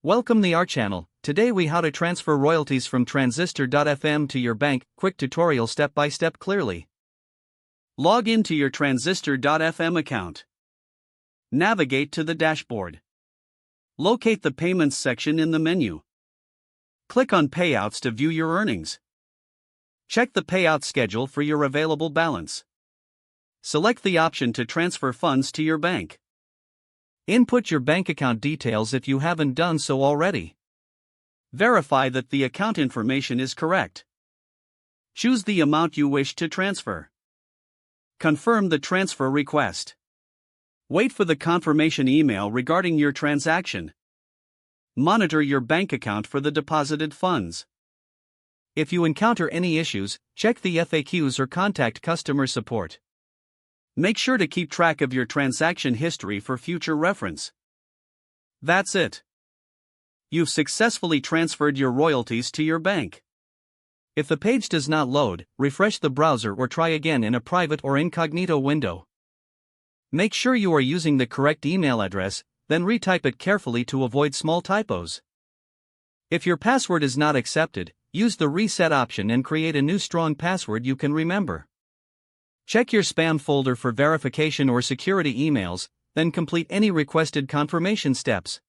Welcome to our channel. Today we how to transfer royalties from transistor.fm to your bank. Quick tutorial step by step clearly. Log into your transistor.fm account. Navigate to the dashboard. Locate the payments section in the menu. Click on payouts to view your earnings. Check the payout schedule for your available balance. Select the option to transfer funds to your bank. Input your bank account details if you haven't done so already. Verify that the account information is correct. Choose the amount you wish to transfer. Confirm the transfer request. Wait for the confirmation email regarding your transaction. Monitor your bank account for the deposited funds. If you encounter any issues, check the FAQs or contact customer support. Make sure to keep track of your transaction history for future reference. That's it. You've successfully transferred your royalties to your bank. If the page does not load, refresh the browser or try again in a private or incognito window. Make sure you are using the correct email address, then retype it carefully to avoid small typos. If your password is not accepted, use the reset option and create a new strong password you can remember. Check your spam folder for verification or security emails, then complete any requested confirmation steps.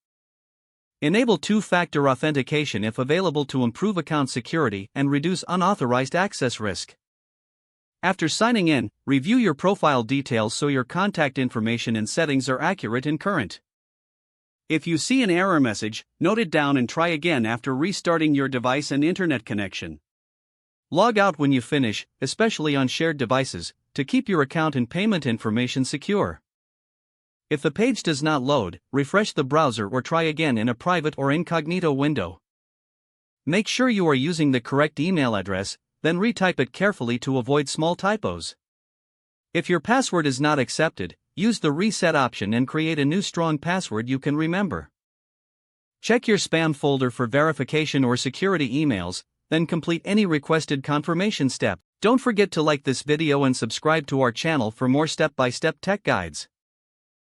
Enable two-factor authentication if available to improve account security and reduce unauthorized access risk. After signing in, review your profile details so your contact information and settings are accurate and current. If you see an error message, note it down and try again after restarting your device and internet connection. Log out when you finish, especially on shared devices, to keep your account and payment information secure. If the page does not load, refresh the browser or try again in a private or incognito window. Make sure you are using the correct email address, then retype it carefully to avoid small typos. If your password is not accepted, use the reset option and create a new strong password you can remember. Check your spam folder for verification or security emails, then complete any requested confirmation step. Don't forget to like this video and subscribe to our channel for more step-by-step tech guides.